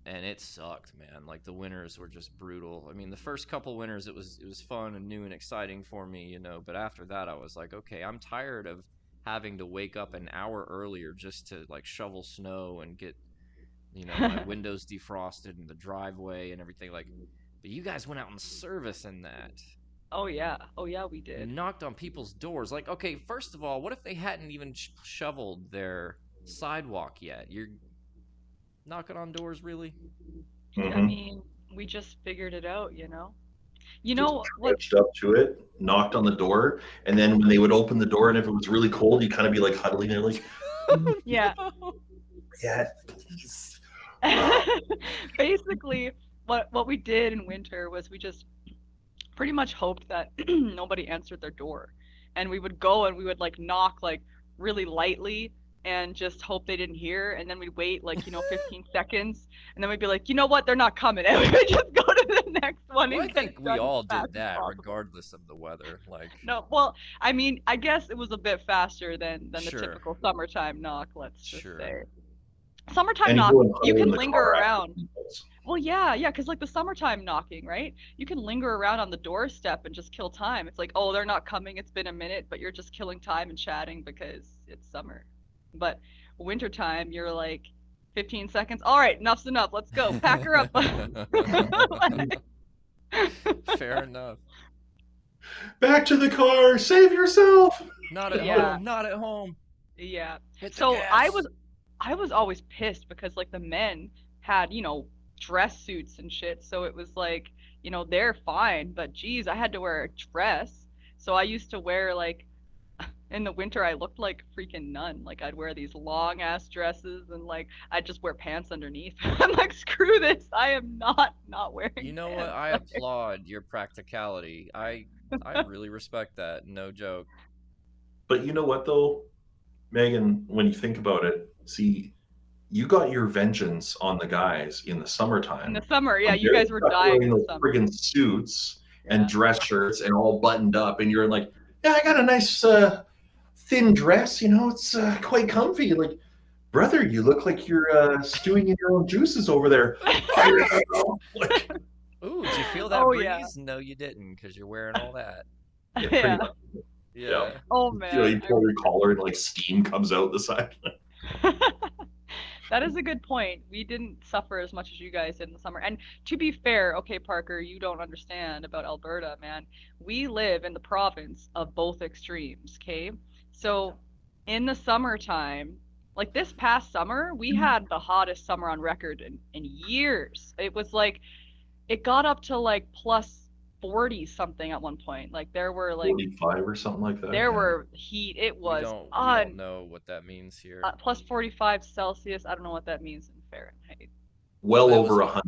And it sucked, man. Like the winters were just brutal. I mean, the first couple winters it was fun and new and exciting for me, you know. But after that, I was like, okay, I'm tired of having to wake up an hour earlier just to like shovel snow and get, you know, my windows defrosted in the driveway and everything. Like, but you guys went out in service in that. Oh yeah, we You did. knocked on people's doors. Like, okay, first of all, what if they hadn't even shoveled their sidewalk yet? You're knocking on doors, really? I Mhm. mean, we just figured it out, you know. You Just know what? trudged up to it, knocked on the door, and then when they would open the door, and if it was really cold, you kind of be like huddling there, like, Yeah. yeah, please. Basically, what we did in winter was we just pretty much hoped that nobody answered their door, and we would go and we would like knock like really lightly and just hope they didn't hear, and then we'd wait like 15 seconds, and then we'd be like, you know what, they're not coming, and we would just go to the next one Well, I and get think it we done as all fast did as that, possible. regardless of the weather. Like, No, well, I mean, I guess it was a bit faster than the sure, typical summertime knock, let's just sure. say. Summertime And you knock, go and you huddle in can the linger car after around. meals. Well, yeah, because like the summertime knocking, right? You can linger around on the doorstep and just kill time. It's like, oh, they're not coming. It's been a minute, but you're just killing time and chatting because it's summer. But wintertime, you're like 15 seconds. All right, enough's enough. Let's go. Pack her up. Fair enough. Back to the car, save yourself. Not at Yeah, home, not at home. yeah. Hit the So I gas. was I was always pissed because like the men had, dress suits and shit. So it was like, they're fine, but geez, I had to wear a dress. So I used to wear like in the winter I looked like a freaking nun. Like I'd wear these long ass dresses and like I'd just wear pants underneath. I'm like, screw this. I am not You wearing know what? pants. I applaud your practicality. I really respect that. No joke. But you know what, though, Megan, when you think about it, see, you got your vengeance on the guys in the In the summertime. summer, yeah, When you they're guys were stuck dying wearing in the those summer. friggin' suits and Yeah. dress shirts and all buttoned up, and you're like, yeah, I got a nice thin dress, it's quite comfy. Like, brother, you look like you're stewing in your own juices over there. Like, Ooh, did you feel that Oh yeah. breeze? No, you didn't, because you're wearing all that. yeah, pretty Yeah. much. Yeah. Yeah. Oh You man, pull your collar and like steam comes out the side. that is a good point. We didn't suffer as much as you guys did in the summer. And to be fair, okay, Parker, you don't understand about Alberta, man. We live in the province of both extremes, okay? So in the summertime, like this past summer, we had the hottest summer on record in years. It was like it got up to like plus 40 something at one point. Like 45 or something like that. there Yeah. were heat. It We was don't know what that means here. plus 45 Celsius. I don't know what that means in Fahrenheit. Well But it over was 100.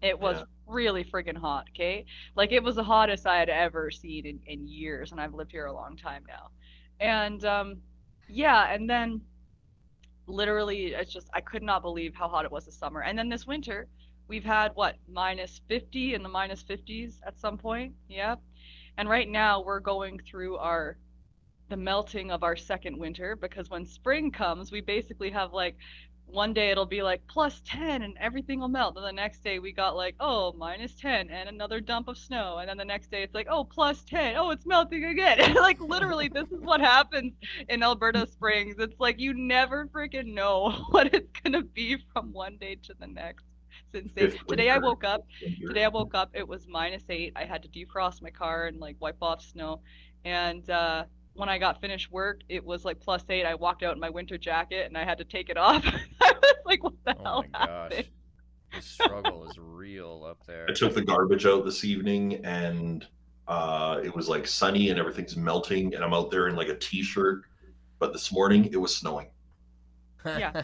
It was Yeah. really friggin' hot, okay? Like it was the hottest I had ever seen in years, and I've lived here a long time now. And yeah, and then literally it's just I could not believe how hot it was this summer. And then this winter, we've had what, minus 50 in the minus 50s at some point. Yeah. And right now we're going through our the melting of our second winter because when spring comes, we basically have like one day it'll be like plus 10 and everything will melt. Then the next day we got like, oh, minus 10 and another dump of snow. And then the next day it's like, oh, plus 10. Oh, it's melting again. Like literally, this is what happens in Alberta Springs. It's like you never freaking know what it's going to be from one day to the next. It's insane. Fifth winter. Today I woke up, it was -8. I had to defrost my car and like wipe off snow. And when I got finished work, it was like +8. I walked out in my winter jacket and I had to take it off. I was like, what the Oh hell my happened? gosh. The struggle is real up I there. took the garbage out this evening and it was like sunny and everything's melting and I'm out there in like a t-shirt. But this morning it was snowing. Yeah.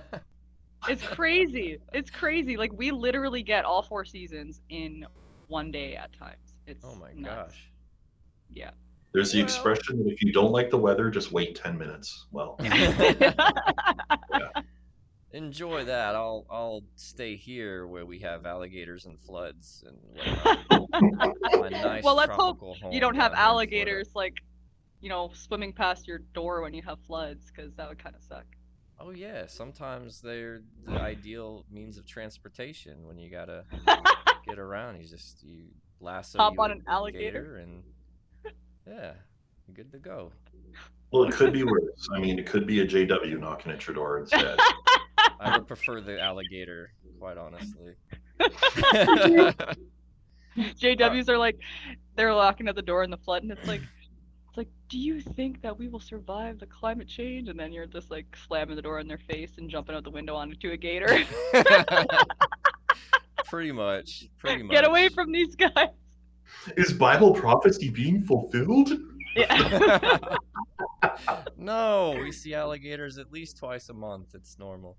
It's crazy. It's crazy. Like we literally get all 4 seasons in one day at times. It's Oh my nuts. gosh. Yeah. There's the Well. expression that if you don't like the weather, just wait 10 minutes. Well, Enjoy that. I'll stay here where we have alligators and floods and whatnot. My nice Well, let's hope tropical home you don't have down here in Florida. alligators like you know, swimming past your door when you have floods, because that would kind of suck. Oh yeah, sometimes they're the ideal means of transportation when you gotta get around. You lasso Hop you on a an alligator. gator and yeah, you're good to go. Well, it could be worse. I mean, it could be a JW knocking at your door instead. I would prefer the alligator, quite honestly. JWs are like, they're knocking at the door in the flood, and it's like, do you think that we will survive the climate change? And then you're just like slamming the door in their face and jumping out the window onto a gator. Pretty much, pretty Get away much. from these guys. Is Bible prophecy being fulfilled? Yeah. No, we see alligators at least twice a month. It's normal.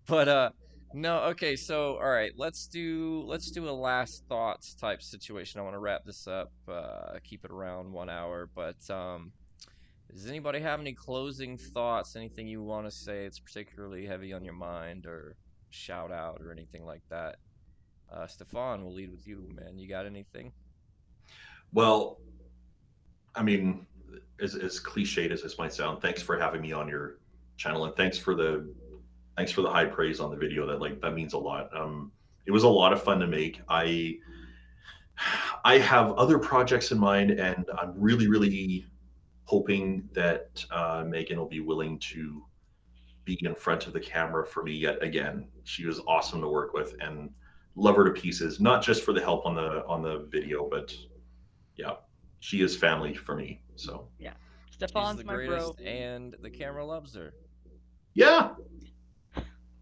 But no, okay, so all right, let's do a last thoughts type situation. I want to wrap this up, keep it around 1 hour, but does anybody have any closing thoughts, anything you want to say it's particularly heavy on your mind, or shout out or anything like that? Stefan, we'll lead with you, man. You got anything? Well, I mean, as cliched as this might sound, thanks for having me on your channel, and thanks for the high praise on the video. That means a lot. It was a lot of fun to make. I have other projects in mind, and I'm really hoping that Maeghan will be willing to be in front of the camera for me yet again. She was awesome to work with, and love her to pieces. Not just for the help on the video, but yeah, she is family for me. So Yeah. She's Stefan's the my greatest, bro. and the camera loves her. yeah,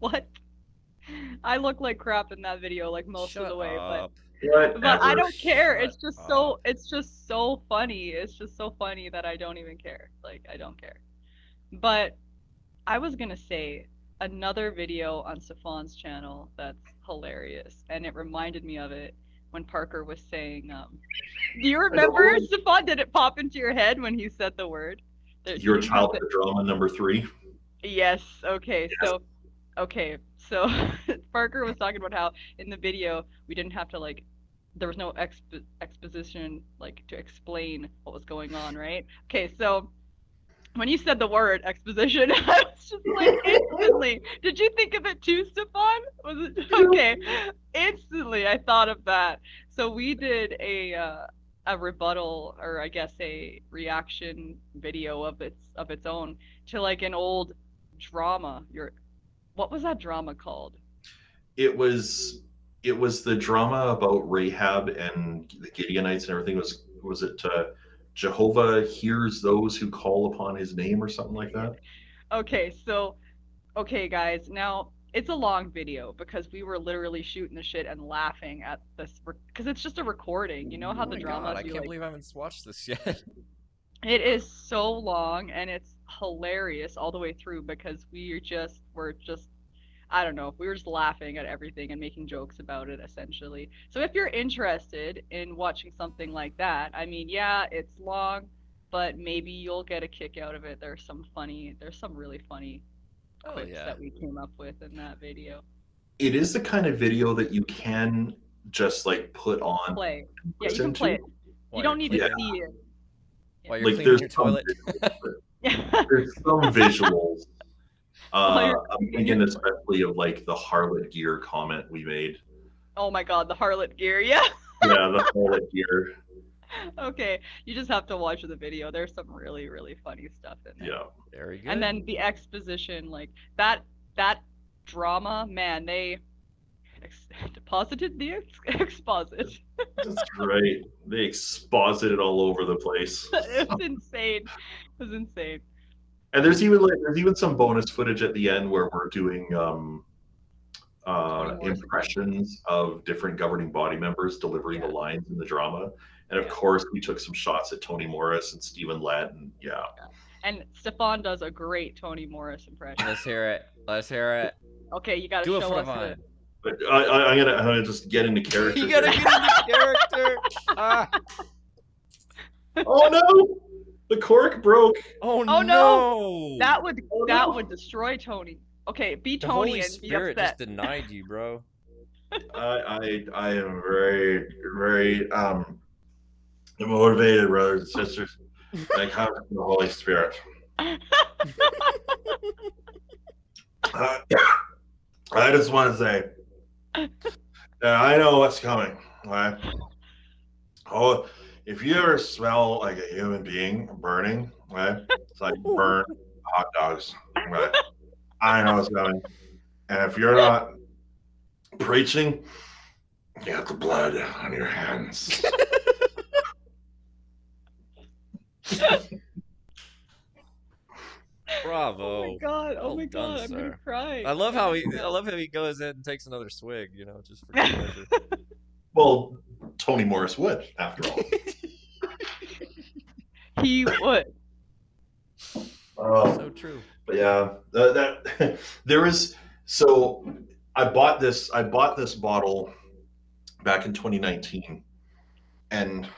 What? I look like crap in that video, like most of Shut the way, but up. I whatever. don't care. Shut up. It's just so funny. It's just so funny that I don't even care. Like, I don't care. But I was gonna say another video on Stefan's channel that's hilarious, and it reminded me of it when Parker was saying, do you remember, Stefan? Did it pop into your head when he said the word? He Your didn't have to. childhood drama number 3. Yes. Okay. Yes. So Parker was talking about how in the video we didn't have to like, there was no exposition like to explain what was going on, right? Okay. So when you said the word exposition, I was just like instantly. Did you think of it too, Stefan? Was it okay? Instantly, I thought of that. So we did a rebuttal, or I guess a reaction video of its own to like an old drama. What was that drama called? It was the drama about Rahab and the Gideonites and everything. Was it Jehovah hears those who call upon his name or something like that? Okay, so okay, guys, now it's a long video because we were literally shooting the shit and laughing at this because it's just a recording. You know how Oh the my dramas god, I you can't like. believe I haven't watched this yet. It is so long and it's hilarious all the way through because we're just I don't know, we were just laughing at everything and making jokes about it essentially. So if you're interested in watching something like that, I mean, yeah, it's long, but maybe you'll get a kick out of it. There's some really funny Oh quips yeah. that we came up with in that video. It is the kind of video that you can just like put on Play. and Yeah, you listen can play to. it. While You you're don't need to cleaning, see it. while you're Like cleaning your some toilet. Yeah. there's some visuals. While you're I'm cleaning thinking your especially of like the harlot gear comment we made. Oh my god, the harlot gear, yeah. Yeah, the harlot gear. Okay, you just have to watch the video. There's some really, really funny stuff in there. Yeah. Very good. And then the exposition, like that drama, man, they deposited the exposit. That's right. They exposit it all over the place. It was insane. It was insane. And there's even some bonus footage at the end where we're doing Morrison. impressions of different governing body members delivering the Yeah. lines in the drama. And of Yeah. course, we took some shots at Toni Morris and Stephen Lett, and yeah. And Stefan does a great Toni Morris impression. Let's hear it. Let's hear it. Okay, you gotta Do it show for the us vine. But I'm gonna just get into character. You gotta here. get into character. Ah. Oh no! The cork broke. Oh, Oh, no! no! That would no. destroy Tony. Okay, be The Tony Holy and be Spirit just upset. denied you, bro. I am very I'm motivated, brothers and sisters. I come from the Holy Spirit. Uh, I just want to say that I know what's coming. Right? Oh, if you ever smell like a human being burning, right? It's like burnt hot dogs. Right? I know what's coming. And if you're not preaching, you got the blood on your hands. Bravo. Oh my god! Oh Well my done, god! I'm gonna sir. cry. I love Oh how my he I god. love how he goes in and takes another swig, just for good measure. Well, Tony Morris would, after all. He would. So true. But yeah, that there is. So I bought this bottle back in 2019, and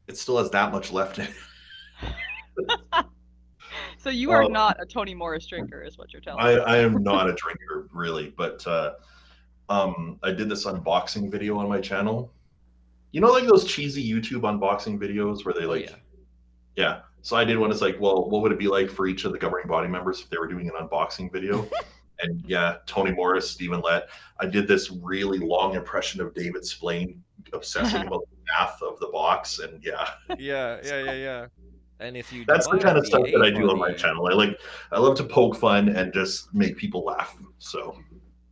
it still has that much left in it. So you are Um, not a Tony Morris drinker, is what you're telling I, me. I am not a drinker really, but I did this unboxing video on my channel. You know, like those cheesy YouTube unboxing videos where they Oh yeah. yeah. So I did one. It's like, well, what would it be like for each of the governing body members if they were doing an unboxing video? And yeah, Tony Morris, Stephen Lett. I did this really long impression of David Splain obsessing about the math of the box, and yeah, Yeah. And if you that's the kind divide of the stuff that I eighth do on on my the channel. I love to poke fun and just make people laugh. So,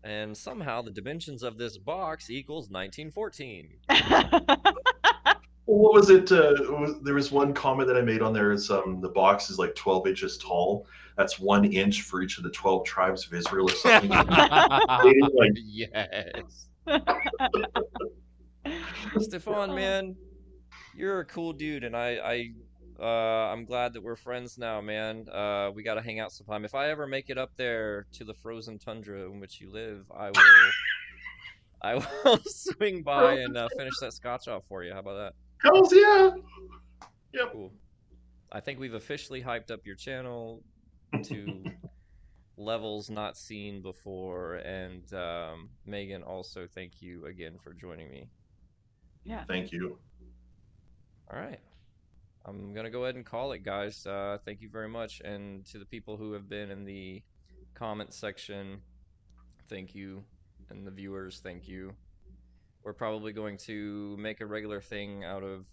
and somehow the dimensions of this box equals 1914. well, what was it? There was one comment that I made on there. Is the box is like 12 inches tall. That's 1 inch for each of the 12 tribes of Israel, or something. Like, Yes. Stefan, man, you're a cool dude, and I'm glad that we're friends now, man. We gotta hang out sometime. If I ever make it up there to the frozen tundra in which you live, I will swing by and finish that scotch off for you. How about that? hells yeah. Yep. Cool. I think we've officially hyped up your channel to levels not seen before, and Maeghan, also thank you again for joining me. Yeah. Thank you. All right. I'm gonna go ahead and call it, guys. Thank you very much, and to the people who have been in the comment section, thank you, and the viewers, thank you. We're probably going to make a regular thing out of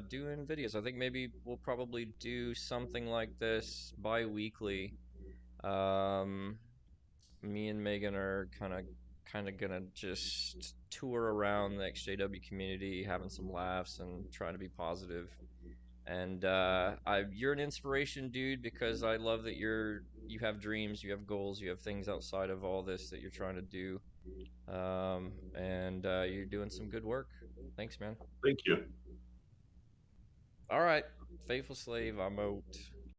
doing videos. I think maybe we'll probably do something like this bi-weekly. Me and Maeghan are kind of gonna just tour around the EXJW community, having some laughs and trying to be positive. And you're an inspiration, dude, because I love that you have dreams, you have goals, you have things outside of all this that you're trying to do, and you're doing some good work. Thanks, man. Thank you. All right, faithful slave, I'm out.